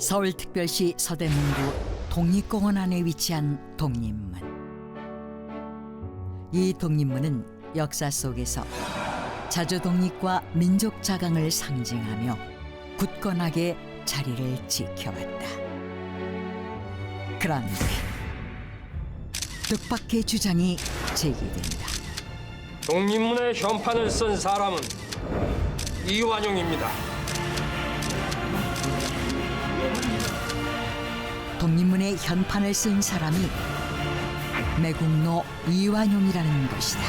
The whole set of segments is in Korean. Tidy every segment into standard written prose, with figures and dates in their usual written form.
서울특별시 서대문구 독립공원 안에 위치한 독립문. 이 독립문은 역사 속에서 자주 독립과 민족 자강을 상징하며 굳건하게 자리를 지켜왔다. 그런데 뜻밖의 주장이 제기된다. 독립문의 현판을 쓴 사람은 이완용입니다. 독립문의 현판을 쓴 사람이 매국노 이완용이라는 것이다.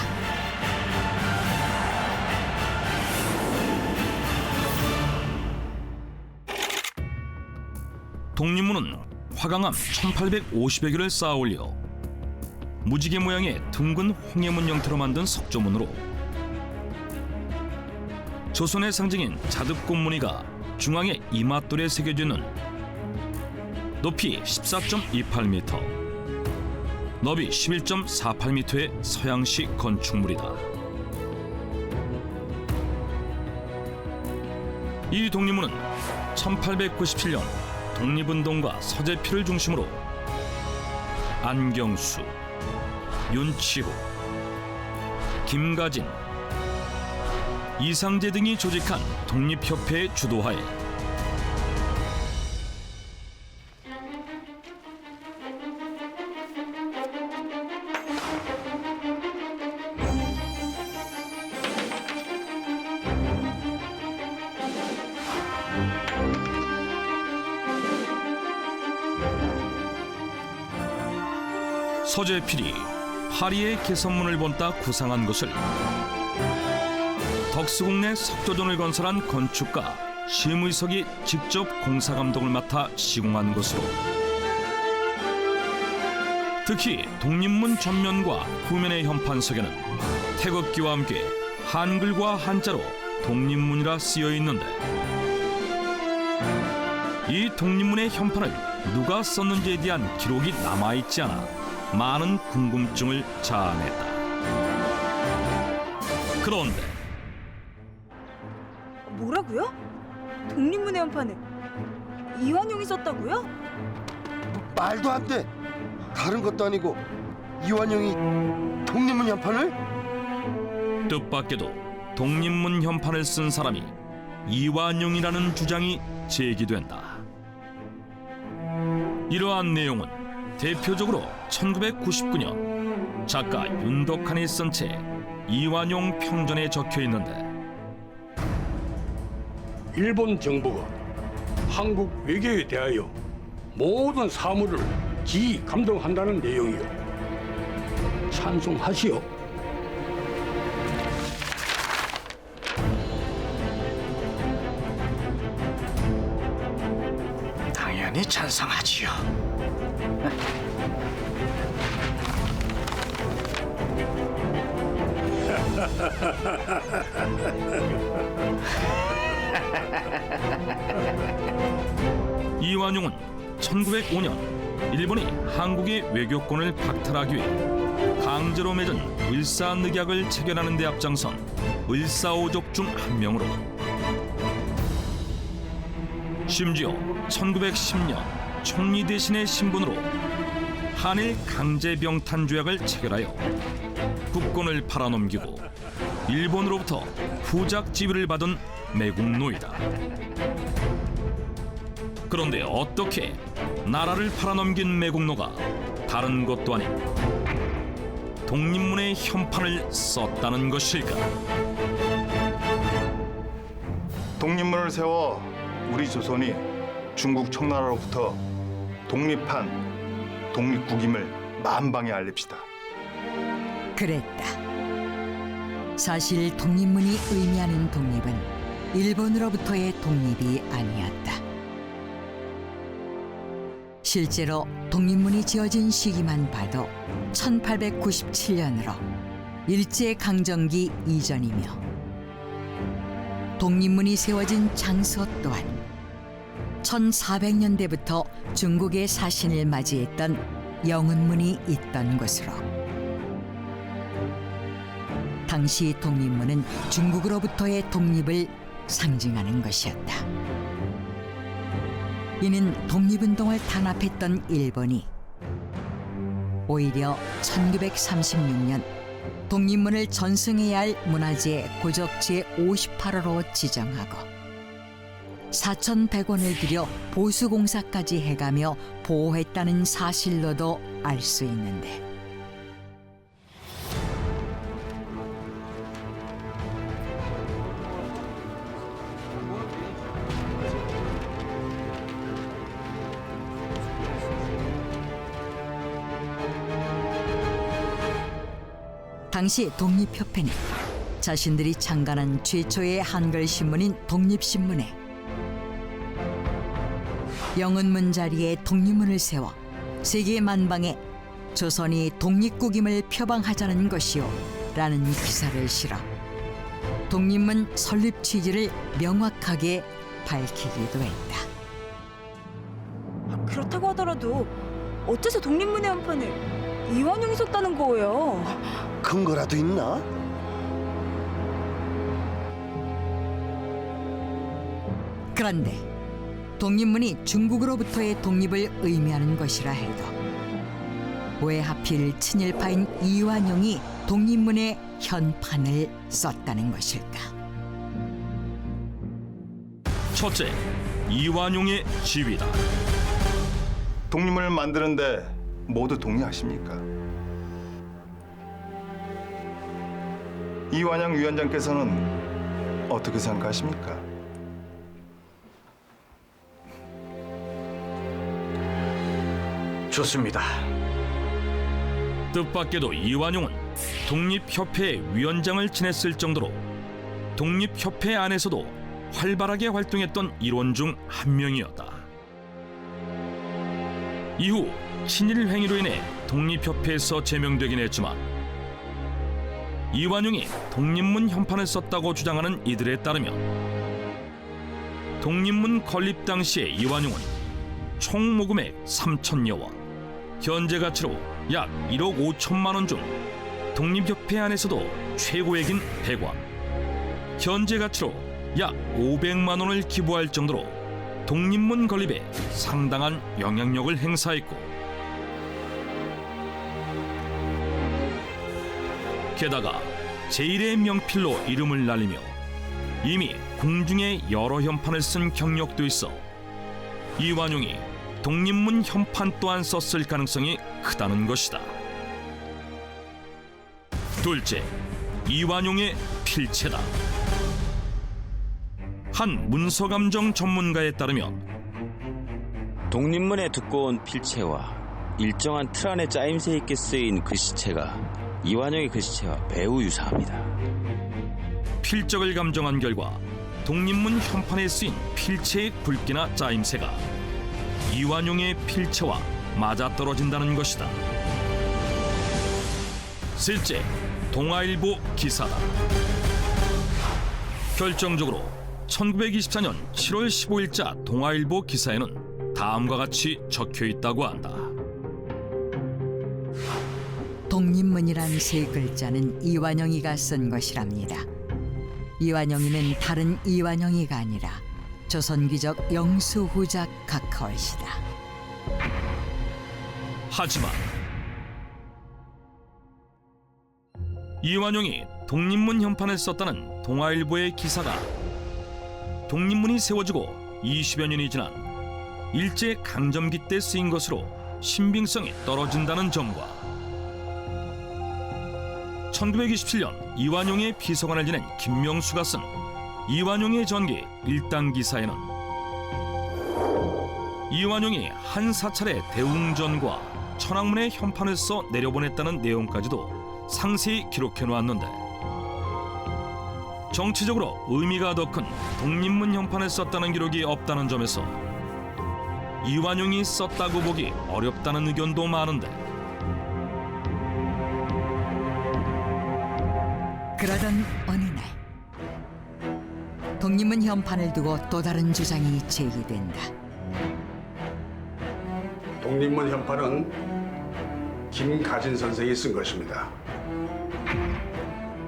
독립문은 화강암 1850여 개를 쌓아올려 무지개 모양의 둥근 홍해문 형태로 만든 석조문으로 조선의 상징인 자득꽃 무늬가 중앙에 이맛돌에 새겨지는 높이 14.28m, 너비 11.48m의 서양식 건축물이다. 이 독립문은 1897년 독립운동가 서재필을 중심으로 안경수, 윤치호, 김가진, 이상재 등이 조직한 독립협회의 주도하에 서재필이 파리의 개선문을 본따 구상한 것을 덕수궁내 석조전을 건설한 건축가 심의석이 직접 공사 감독을 맡아 시공한 것으로, 특히 독립문 전면과 후면의 현판석에는 태극기와 함께 한글과 한자로 독립문이라 쓰여 있는데, 이 독립문의 현판을 누가 썼는지에 대한 기록이 남아있지 않아 많은 궁금증을 자아냈다. 그런데 뭐라고요? 독립문의 현판을 이완용이 썼다고요? 말도 안 돼. 다른 것도 아니고 이완용이 독립문 현판을? 뜻밖에도 독립문 현판을 쓴 사람이 이완용이라는 주장이 제기된다. 이러한 내용은 대표적으로 1999년 작가 윤덕한이 쓴 책 이완용 평전에 적혀 있는데, 일본 정부가 한국 외교에 대하여 모든 사무를 지휘 감독한다는 내용이요. 찬송하시오. 당연히 찬성하지요. 이완용은 1905년 일본이 한국의 외교권을 박탈하기 위해 강제로 맺은 을사늑약을 체결하는 데 앞장선 을사오족 중 한 명으로, 심지어 1910년 총리 대신의 신분으로 한일 강제병탄 조약을 체결하여 국권을 팔아넘기고 일본으로부터 후작 지위를 받은 매국노이다. 그런데 어떻게 나라를 팔아넘긴 매국노가 다른 것도 아닌 독립문의 현판을 썼다는 것일까? 독립문을 세워 우리 조선이 중국 청나라로부터 독립한 독립국임을 만방에 알립시다. 그랬다. 사실 독립문이 의미하는 독립은 일본으로부터의 독립이 아니었다. 실제로 독립문이 지어진 시기만 봐도 1897년으로 일제강점기 이전이며, 독립문이 세워진 장소 또한 1400년대부터 중국의 사신을 맞이했던 영운문이 있던 곳으로, 당시 독립문은 중국으로부터의 독립을 상징하는 것이었다. 이는 독립운동을 탄압했던 일본이 오히려 1936년 독립문을 전승해야 할 문화재 고적 제58호로 지정하고 4,100원을 들여 보수공사까지 해가며 보호했다는 사실로도 알 수 있는데 당시 독립협회는 자신들이 창간한 최초의 한글 신문인 독립신문에 영은문 자리에 독립문을 세워 세계 만방에 조선이 독립국임을 표방하자는 것이요 라는 기사를 실어 독립문 설립 취지를 명확하게 밝히기도 했다. 그렇다고 하더라도 어째서 독립문의 한판을 이완용이 썼다는 거예요? 근거라도 있나? 그런데 독립문이 중국으로부터의 독립을 의미하는 것이라 해도 왜 하필 친일파인 이완용이 독립문의 현판을 썼다는 것일까? 첫째, 이완용의 지위다. 독립문을 만드는데 모두 동의하십니까? 이완영 위원장께서는 어떻게 생각하십니까? 좋습니다. 뜻밖에도 이완용은 독립협회 위원장을 지냈을 정도로 독립협회 안에서도 활발하게 활동했던 일원 중 한 명이었다. 이후 친일 행위로 인해 독립협회에서 제명되긴 했지만 이완용이 독립문 현판을 썼다고 주장하는 이들에 따르면 독립문 건립 당시에 이완용은 총 모금액 3,000여 원, 현재 가치로 약 1억 5천만 원 중 독립협회 안에서도 최고액인 100원, 현재 가치로 약 500만 원을 기부할 정도로 독립문 건립에 상당한 영향력을 행사했고 게다가 제1의 명필로 이름을 날리며 이미 궁중에 여러 현판을 쓴 경력도 있어 이완용이 독립문 현판 또한 썼을 가능성이 크다는 것이다. 둘째, 이완용의 필체다. 한 문서감정 전문가에 따르면 독립문의 두꺼운 필체와 일정한 틀 안에 짜임새 있게 쓰인 글씨체가 이완용의 글씨체와 매우 유사합니다. 필적을 감정한 결과 독립문 현판에 쓰인 필체의 굵기나 짜임새가 이완용의 필체와 맞아떨어진다는 것이다. 셋째, 동아일보 기사다. 결정적으로 1924년 7월 15일자 동아일보 기사에는 다음과 같이 적혀 있다고 한다. 독립문이란 세 글자는 이완용이가 쓴 것이랍니다. 이완용이는 다른 이완용이가 아니라 조선귀적 영수후작 각하올시다. 하지만 이완용이 독립문 현판을 썼다는 동아일보의 기사가 독립문이 세워지고 20여 년이 지난 일제 강점기 때 쓰인 것으로 신빙성이 떨어진다는 점과 1927년 이완용의 비서관을 지낸 김명수가 쓴 이완용의 전기 1당 기사에는 이완용이 한 사찰의 대웅전과 천왕문의 현판을 써 내려보냈다는 내용까지도 상세히 기록해 놓았는데 정치적으로 의미가 더 큰 독립문 현판을 썼다는 기록이 없다는 점에서 이완용이 썼다고 보기 어렵다는 의견도 많은데 그러던 어느 날 독립문 현판을 두고 또 다른 주장이 제기된다. 독립문 현판은 김가진 선생이 쓴 것입니다.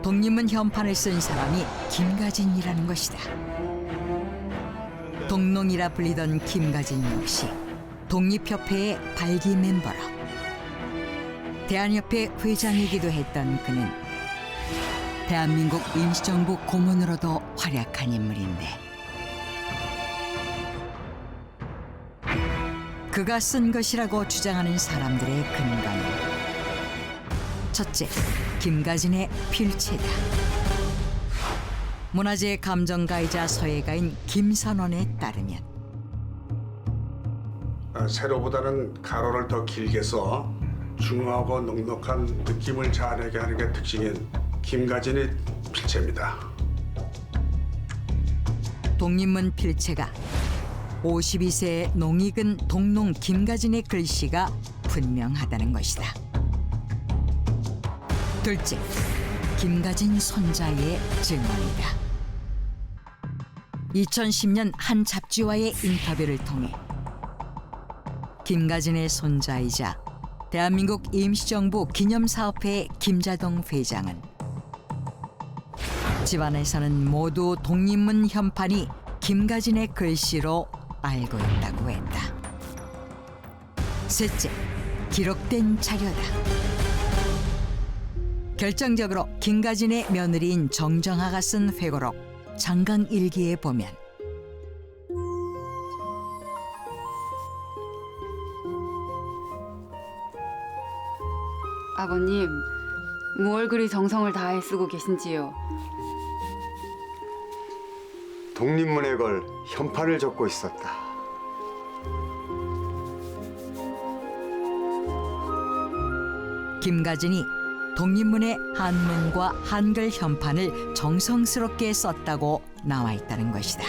독립문 현판을 쓴 사람이 김가진이라는 것이다. 동농이라 불리던 김가진 역시 독립협회의 발기 멤버로 대한협회 회장이기도 했던 그는 대한민국 임시정부 고문으로도 활약한 인물인데 그가 쓴 것이라고 주장하는 사람들의 근거는 첫째, 김가진의 필체다. 문화재 감정가이자 서예가인 김선원에 따르면 세로보다는 가로를 더 길게 써 중후하고 넉넉한 느낌을 자아내게 하는 게 특징인 김가진의 필체입니다. 독립문 필체가 52세의 농익은 동농 김가진의 글씨가 분명하다는 것이다. 둘째, 김가진 손자의 증언이다. 2010년 한 잡지와의 인터뷰를 통해 김가진의 손자이자 대한민국 임시정부 기념사업회 김자동 회장은 집안에서는 모두 독립문 현판이 김가진의 글씨로 알고 있다고 했다. 셋째, 기록된 자료다. 결정적으로 김가진의 며느리인 정정하가 쓴 회고록 장강일기에 보면 아버님, 뭘 그리 정성을 다해 쓰고 계신지요? 독립문에 걸 현판을 적고 있었다. 김가진이 독립문의 한문과 한글 현판을 정성스럽게 썼다고 나와 있다는 것이다.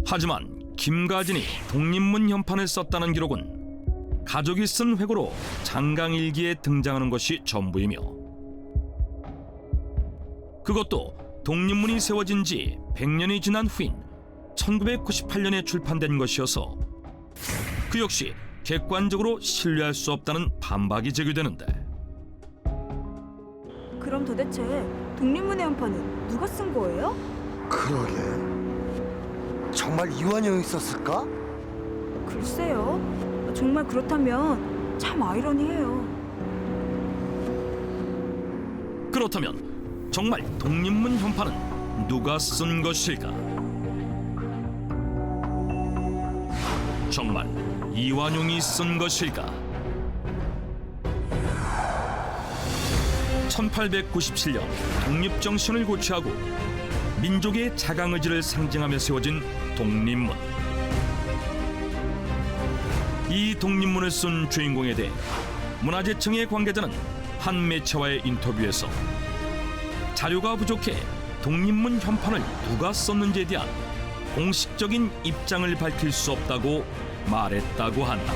하지만 김가진이 독립문 현판을 썼다는 기록은 가족이 쓴 회고로 장강일기에 등장하는 것이 전부이며 그것도 독립문이 세워진 지 100년이 지난 후인 1998년에 출판된 것이어서 그 역시 객관적으로 신뢰할 수 없다는 반박이 제기되는데 그럼 도대체 독립문의 현판은 누가 쓴 거예요? 그러게. 정말 이완용이 썼을까? 글쎄요. 정말 그렇다면 참 아이러니해요. 그렇다면 정말 독립문 현판은 누가 쓴 것일까? 정말 이완용이 쓴 것일까? 1897년 독립정신을 고취하고 민족의 자강의지를 상징하며 세워진 독립문. 이 독립문을 쓴 주인공에 대해 문화재청의 관계자는 한 매체와의 인터뷰에서 자료가 부족해 독립문 현판을 누가 썼는지에 대한 공식적인 입장을 밝힐 수 없다고 말했다고 한다.